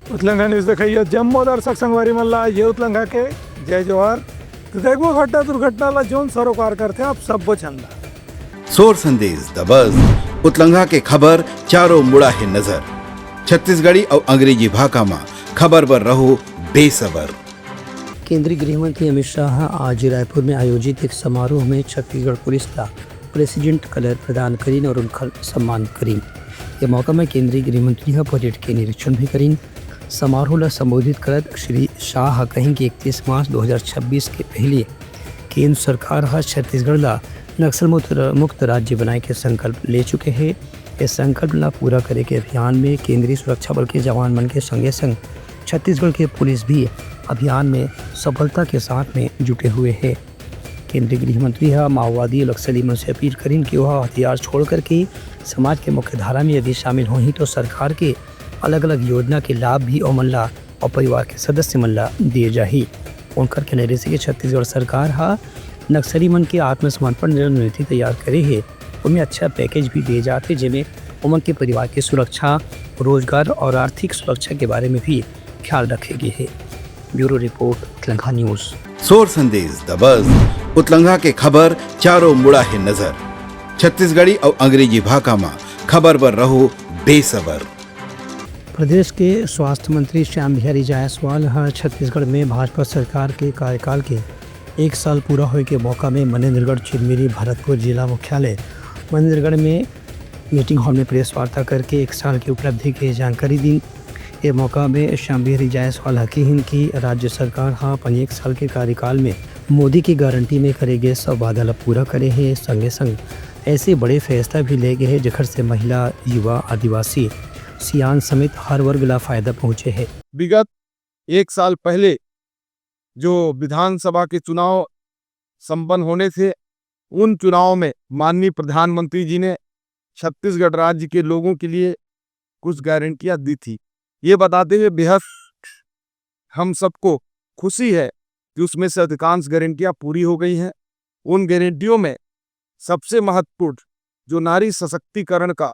उतलंघा news देखिए जम्मू दर्शक संगवारी मल्ला ये उतलंघा के जय जवाहर तो देखो घटना दुर्घटना ला जोन सरोकार करते आप सब वो चंदा सोर संदेश द बज़ उतलंघा के खबर चारों मुड़ा है नजर छत्तीसगढ़ी और अंग्रेजी भाषा में खबर पर रहो बेसबर। केंद्रीय गृह मंत्री अमित शाह आज रायपुर में आयोजित एक समारोह में छत्तीसगढ़ पुलिस का प्रेसिडेंट कलर प्रदान करीन और उनका सम्मान करीन। ये मौका में केंद्रीय गृह मंत्री परेड के निरीक्षण भी करीन। समारोह ला संबोधित करत श्री शाह कहीं कि 31 मार्च 2026 के पहले केंद्र सरकार छत्तीसगढ़ ला नक्सल मुक्त राज्य बनाए के संकल्प ले चुके हैं। इस संकल्प ला पूरा करे के अभियान में केंद्रीय सुरक्षा बल के जवान मन के संगे संग छत्तीसगढ़ के पुलिस भी अभियान में सफलता के साथ में जुटे हुए हैं। केंद्रीय गृह मंत्री माओवादी नक्सली मन से अपील करीन कि वह हथियार छोड़ करके समाज के मुख्य धारा में यदि शामिल हों तो सरकार के अलग अलग योजना के लाभ भी ओमन और परिवार के सदस्य मन ला दिए जाही। उनकर कहने से कि छत्तीसगढ़ सरकार नक्सली मन के आत्मसमर्पण रणनीति तैयार करे है। उनमें अच्छा पैकेज भी दिए जाते जिनमें उमन के परिवार की सुरक्षा, रोजगार और आर्थिक सुरक्षा के बारे में भी ख्याल रखेगी है। ब्यूरो रिपोर्ट उतलंघा न्यूज़। सोर संदेश द बज़ उतलंघा के खबर चारों मुड़ा है नजर छत्तीसगढ़ी और अंग्रेजी भाषा में खबर पर रहो बेसबर। प्रदेश के स्वास्थ्य मंत्री श्याम बिहारी जायसवाल छत्तीसगढ़ में भाजपा सरकार के कार्यकाल के 1 साल पूरा होने के मौका में मनेन्द्रगढ़ चिरमिरी भरतपुर जिला मुख्यालय मनेन्द्रगढ़ में मीटिंग हॉल में प्रेस वार्ता करके 1 साल की उपलब्धि की जानकारी दी। ये मौका में श्याम बिहारी जायसवाल हकीन की राज्य सरकार अपने 1 साल के कार्यकाल में मोदी की गारंटी में करे गए सब वादा पूरा करे है। संगे संग ऐसे बड़े फैसला भी ले गए हैं जखर से महिला, युवा, आदिवासी, सियान समेत हर वर्ग ला फायदा पहुँचे है। विगत 1 साल पहले जो विधानसभा के चुनाव संपन्न होने थे उन चुनावों में माननीय प्रधानमंत्री जी ने छत्तीसगढ़ राज्य के लोगों के लिए कुछ गारंटियां दी थी। ये बताते हुए बेहद हम सबको खुशी है कि उसमें से अधिकांश गारंटियां पूरी हो गई हैं। उन गारंटियों में सबसे महत्वपूर्ण जो नारी सशक्तिकरण का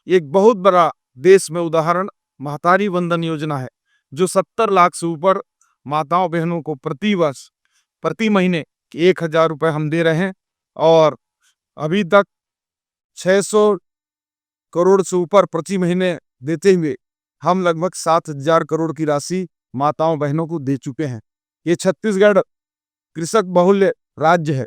एक बहुत बड़ा देश में उदाहरण महतारी वंदन योजना है, जो 70 लाख से ऊपर माताओं बहनों को प्रति वर्ष प्रति महीने 1000 रुपये हम दे रहे हैं और अभी तक 600 करोड़ से ऊपर प्रति महीने देते हुए हम लगभग 7000 करोड़ की राशि माताओं बहनों को दे चुके हैं। ये छत्तीसगढ़ कृषक बहुल राज्य है।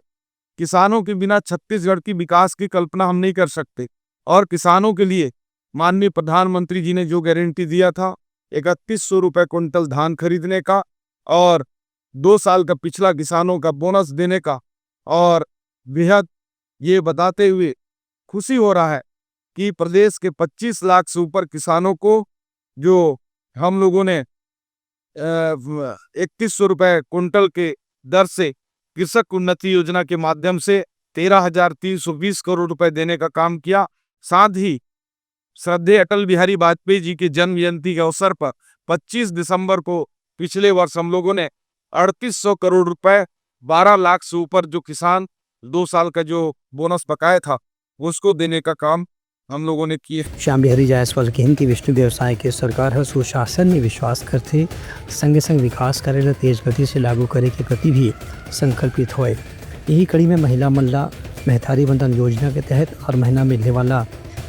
किसानों के बिना छत्तीसगढ़ की विकास की कल्पना हम नहीं कर सकते और किसानों के लिए माननीय प्रधानमंत्री जी ने जो गारंटी दिया था 3100 रुपये क्विंटल धान खरीदने का और 2 साल का पिछला किसानों का बोनस देने का, और बेहद ये बताते हुए खुशी हो रहा है कि प्रदेश के 25 लाख से ऊपर किसानों को जो हम लोगों ने 3100 रुपये क्विंटल के दर से कृषक उन्नति योजना के माध्यम से 13,320 करोड़ रुपए देने का काम किया। साथ ही श्रद्धेय अटल बिहारी वाजपेयी जी के जन्म जयंती के अवसर पर 25 दिसंबर को पिछले वर्ष हम लोगों ने 3800 करोड़ रुपए 12 लाख से ऊपर जो किसान 2 साल का जो बोनस बकाया था उसको देने का काम हम लोगों ने किए। श्याम बिहारी जायसवाल कहन की विष्णु व्यवसाय के सरकार सुशासन में विश्वास करते संगे संग विकास करे तेज गति से लागू करे के प्रति भी संकल्पित होए। यही कड़ी में महिला मल्ला महतारी वंदन योजना के तहत हर महीना मिलने वाला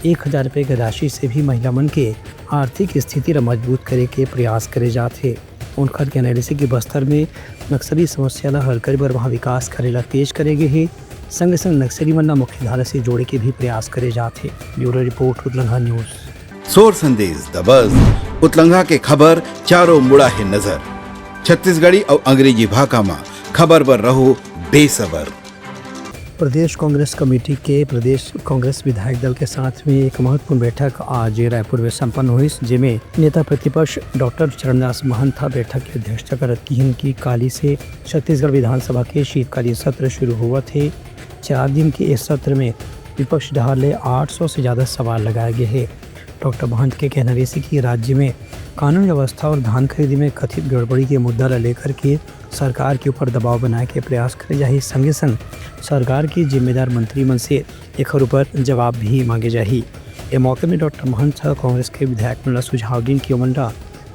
1000 रुपये की राशि से भी महिला मन के आर्थिक स्थिति मजबूत करे के प्रयास करे जाते। उनका कहना से कि बस्तर में नक्सली समस्या ला हल करे बर वहाँ विकास करेला तेज करेगे है। संग संग नक्सली मन मुख्य धारा से जोड़े के भी प्रयास करे जाते। ब्यूरो रिपोर्ट उतलंघा न्यूज़। सोर संदेश द बज़ उतलंघा के खबर चारों मुड़ा है नजर छत्तीसगढ़ी और अंग्रेजी भाषा में खबर पर रहो बेसबर। प्रदेश कांग्रेस कमेटी के प्रदेश कांग्रेस विधायक दल के साथ में एक महत्वपूर्ण बैठक आज रायपुर में संपन्न हुई, जिसमें नेता प्रतिपक्ष डॉक्टर चरणदास महंत बैठक की अध्यक्षता करत की काली से छत्तीसगढ़ विधानसभा के शीतकालीन सत्र शुरू हुआ थे। 4 दिन के इस सत्र में विपक्ष ढाले 800 से ज़्यादा सवाल लगाए गए हैं। डॉक्टर महंत के कहना से कि राज्य में कानून व्यवस्था और धान खरीदी में कथित गड़बड़ी के मुद्दा लेकर के सरकार के ऊपर दबाव बनाए के प्रयास करे जाही। संगे संग सरकार की जिम्मेदार मंत्रीमंडल से एक ऊपर जवाब भी मांगे जाही। ये मौके में डॉक्टर महंत कांग्रेस के विधायक मन सुझाव दिन की उमंडा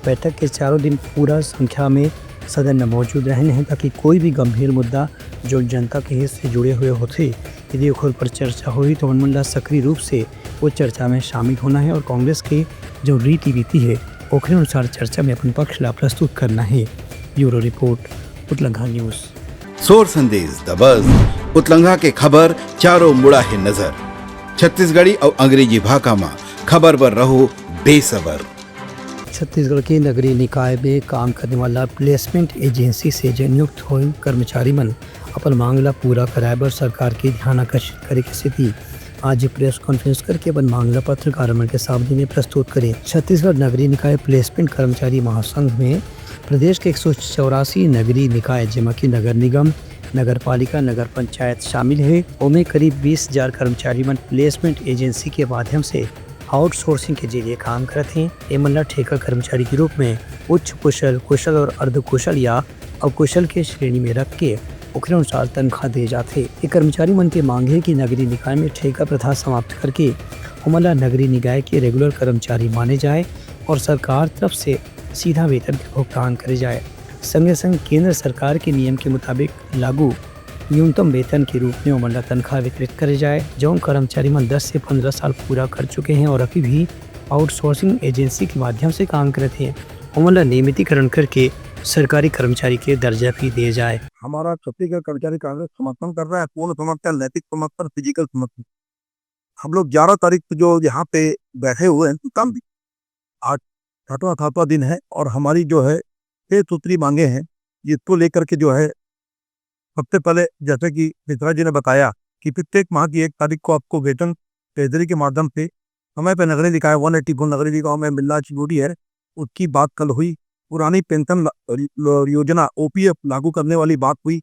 बैठक के चारों दिन पूरा संख्या में सदन में मौजूद रहने हैं ताकि कोई भी गंभीर मुद्दा जो जनता के हित से जुड़े हुए होते यदि उन पर चर्चा हुई तो मनमुल्ला सक्रिय रूप से वो चर्चा में शामिल होना है और कांग्रेस की जो रीति रीति है ओखरे अनुसार चर्चा में अपन पक्ष ला प्रस्तुत करना है। ब्यूरो रिपोर्ट उतलंघा न्यूज़। सोर संदेश द बज़ उतलंघा के खबर चारों मुड़ा है नजर। छत्तीसगढ़ी और अंग्रेजी भाषा में खबर पर रहो बेसबर। छत्तीसगढ़ के नगरीय निकाय में काम करने वाला प्लेसमेंट एजेंसी से जो नियुक्त हुए कर्मचारी मन अपन मांगला पूरा कराए बर सरकार के ध्यान आकर्षित करे के स्थिति आज प्रेस कॉन्फ्रेंस करके अपन मांगला पत्रकार मन के सामने में प्रस्तुत करें। छत्तीसगढ़ नगरीय निकाय प्लेसमेंट कर्मचारी महासंघ में प्रदेश के 184 नगरीय निकाय जिनमें कि नगर निगम, नगर पालिका, नगर पंचायत शामिल है। उनमें करीब 20,000 कर्मचारी मन प्लेसमेंट एजेंसी के माध्यम से आउटसोर्सिंग के जरिए काम करते हैं। एमन ठेका कर्मचारी के रूप में उच्च कुशल, कुशल और अर्धकुशल या अकुशल के श्रेणी में रख के उनके अनुसार तनख्वाह दिए जाते। ये कर्मचारी मन के मांग है कि नगरीय निकाय में ठेका प्रथा समाप्त करके हमला नगरीय निकाय के रेगुलर कर्मचारी माने जाए और सरकार तरफ से सीधा वेतन के भुगतान करे जाए। संगे संग केंद्र सरकार के नियम के मुताबिक लागू न्यूनतम वेतन के रूप में उमला तनख्वाह वितरित करे जाए। जो कर्मचारी मन 10 से 15 साल पूरा कर चुके हैं और अभी भी आउटसोर्सिंग एजेंसी के माध्यम से काम करते हैं उमला नियमितीकरण करके सरकारी कर्मचारी के दर्जा भी दिए जाए। हमारा छत्तीसगढ़ कर्मचारी कांग्रेस समर्थन कर रहा है, पूर्ण समर्थन, नैतिक समर्थन, फिजिकल समर्थन। हम लोग 11 तारीख को जो यहाँ पे बैठे हुए हैं तो काम भी आज 8वां दिन है और हमारी जो है 6 सूत्री मांगे हैं जिसको लेकर के जो है सबसे पहले जैसे कि मिश्रा जी ने बताया कि प्रत्येक माह की 1 तारीख को आपको वेतन ट्रेजरी के माध्यम से समय पे नगरीय निकाय 184 नगरीय निकायों में मिलना जरूरी है। उसकी बात कल हुई। पुरानी पेंशन योजना ओपीएफ लागू करने वाली बात हुई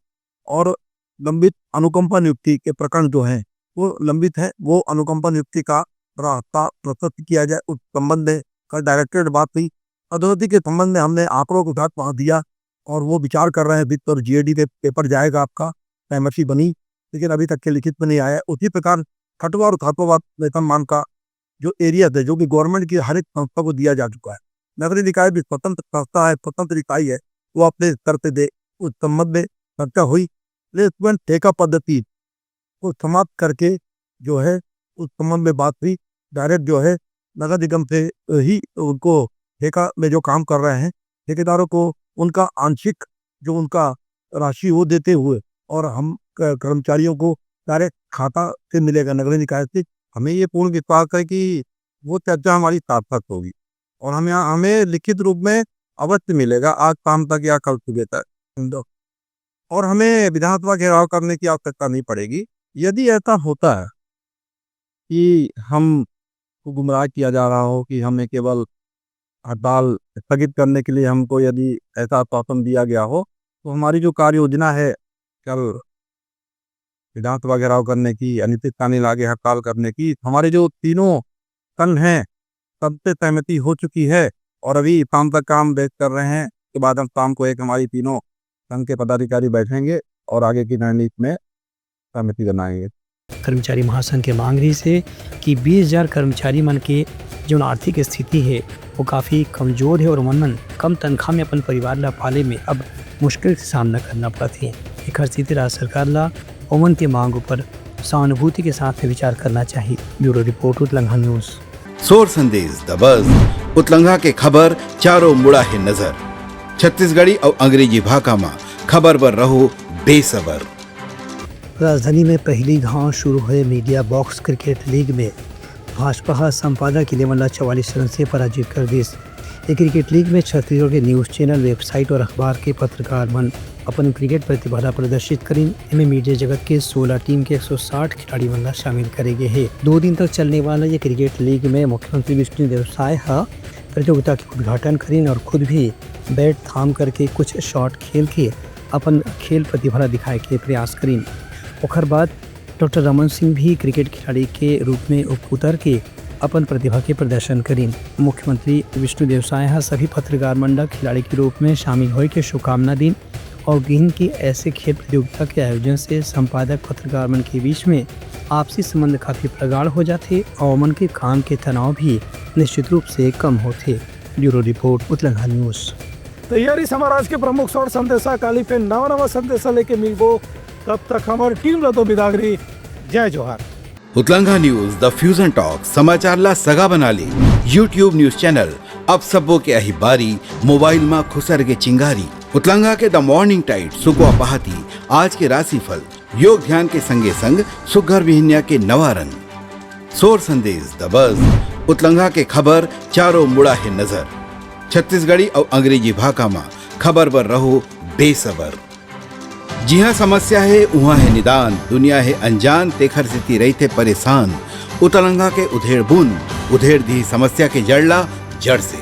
और लंबित अनुकंपा नियुक्ति के प्रकरण जो हैं वो लंबित है, वो अनुकंपा नियुक्ति का रास्ता प्रस्तुत किया जाए उस संबंध में कल डायरेक्टरेट बात हुई। अधोगति के संबंध में हमने आंकड़ों को साथ वहाँ दिया और वो विचार कर रहे हैं। वित्त और जीएडी के पेपर जाएगा, आपका सहमति बनी लेकिन अभी तक के लिखित में नहीं आया। उसी प्रकार खटवा और खातवाद वेतनमान का जो एरिया है जो कि गवर्नमेंट की हर एक संस्था को दिया जा चुका है। नगरीय निकाय भी स्वतंत्र संस्था है, स्वतंत्र इकाई है, वो अपने स्तर पे दे। उस संबंध में चर्चा हुई। प्लेसमेंट ठेका पद्धति को समाप्त करके जो है उस संबंध में बात हुई। डायरेक्ट जो है नगर निगम से ही उनको ठेका में जो काम कर रहे हैं ठेकेदारों को उनका आंशिक जो उनका राशि वो देते हुए और हम कर्मचारियों को डायरेक्ट खाता से मिलेगा नगरीय निकाय से। हमें ये पूर्ण विश्वास है कि वो चर्चा हमारी सार्थक होगी और हमें लिखित रूप में अवश्य मिलेगा आज शाम तक या कल सुबह तक और हमें विधानसभा घेराव करने की आवश्यकता नहीं पड़ेगी। यदि ऐसा होता है कि हम को गुमराह किया जा रहा हो कि हमें केवल हड़ताल स्थगित करने के लिए हमको यदि ऐसा आश्वासन दिया गया हो तो हमारी जो कार्य योजना है कल विधानसभा घेराव करने की, अनिश्चितकालीन आगे हड़ताल करने की, हमारे जो तीनों संघ हैं सबसे सहमति हो चुकी है और अभी शाम तक काम बेच कर रहे हैं। उसके बाद हम शाम को एक हमारी तीनों संघ के पदाधिकारी बैठेंगे और आगे की रणनीति में सहमति बनाएंगे। कर्मचारी महासंघ के मांग रही से कि 20,000 कर्मचारी मन के जो आर्थिक स्थिति है वो काफ़ी कमज़ोर है और मन कम तनख्वाह में अपन परिवार ला पाले में अब मुश्किल से सामना करना पड़ती है। एक हर स्थिति राज्य सरकार ला ओमन के मांगों पर सहानुभूति के साथ विचार करना चाहिए। ब्यूरो रिपोर्ट उतलंघा न्यूज़। सोर संदेश द बज़ उतलंघा के खबर चारों मुड़ा है नजर। छत्तीसगढ़ी और अंग्रेजी भाषा में खबर पर रहो बेसबर। राजधानी में पहली घाव शुरू हुए मीडिया बॉक्स क्रिकेट लीग में भाजपा संपादक इलेमल्ला 44 रन से पराजित कर दी। ये क्रिकेट लीग में छत्तीसगढ़ के न्यूज़ चैनल, वेबसाइट और अखबार के पत्रकार मन अपन क्रिकेट प्रतिभा प्रदर्शित करें। इनमें मीडिया जगत के 16 टीम के 160 खिलाड़ी मन शामिल करेंगे है। 2 दिन तक चलने वाला ये क्रिकेट लीग में मुख्यमंत्री विष्णुदेव साय प्रतियोगिता के उद्घाटन करें और खुद भी बैट थाम करके कुछ शॉट खेल के अपन खेल प्रतिभा दिखाए के प्रयास करें। ओकर बाद डॉक्टर रमन सिंह भी क्रिकेट खिलाड़ी के रूप में उतर के अपन प्रतिभा के प्रदर्शन करें। मुख्यमंत्री विष्णुदेव साय सभी पत्रकार मंडल खिलाड़ी के रूप में शामिल होने के शुभकामना दी और गिन की ऐसे खेल प्रतियोगिता के आयोजन से संपादक पत्रकार मन के बीच में आपसी संबंध काफ़ी प्रगाढ़ हो जाते और मन के काम के तनाव भी निश्चित रूप से कम होते। ब्यूरो रिपोर्ट उतलंगा न्यूज़। तैयारी समाराज के प्रमुख सौर संदेशा काली पे नवा संदेशा लेके मिलबो। तब तक हमारी टीम रतो बिदागरी। जय जोहार। उतलंगा न्यूज द फ्यूजन टॉक समाचार ला सगा बना ली यूट्यूब न्यूज चैनल अब सबो के अही बारी मोबाइल में खुसर के चिंगारी। उतलंगा के द मॉर्निंग टाइट सुकुआ पहाती आज के राशिफल योग ध्यान के संगे संग सुघर विहिन्या के नवा रंग सोर संदेश द बज उतलंगा के खबर चारों मुड़ा है नजर। छत्तीसगढ़ी और अंग्रेजी भाषा में खबर पर रहो बेसबर। जी हाँ, समस्या है वहाँ है निदान, दुनिया है अनजान तेखर से रही थे परेशान। उतलंगा के उधेड़ बूंद उधेड़ दी समस्या के जड़ला जड़ से।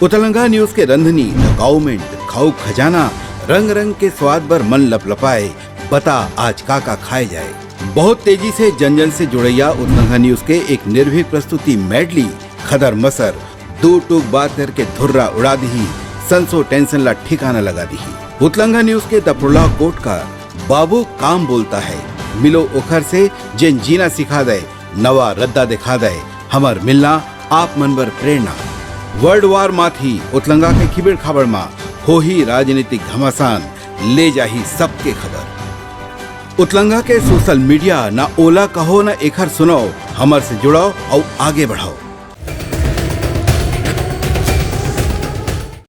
उतलंगा न्यूज के रंधनी द गवर्नमेंट खाऊ खजाना रंग रंग के स्वाद पर मन लपलपाए बता आज का खाए जाए। बहुत तेजी से जन जन से जुड़ैया उतलंगा न्यूज के एक निर्भीक प्रस्तुति मेडली खदर मसर दो टूक बात करके धुर्रा उड़ा दी संसो टेंशन ला ठिकाना लगा दी। उतलंगा न्यूज के दपुरला कोट का बाबू काम बोलता है मिलो ओखर से जिन जीना सिखा दे नवा रद्दा दिखा दे हमर मिलना आप मनबर प्रेरणा। वर्ल्ड वार माथी उतलंगा के खिबड़ खबर मा हो ही राजनीतिक घमासान ले जाही सबके खबर। उतलंगा के सोशल मीडिया ना ओला कहो ना एखर सुनाओ हमर से जुड़ाओ और आगे बढ़ाओ।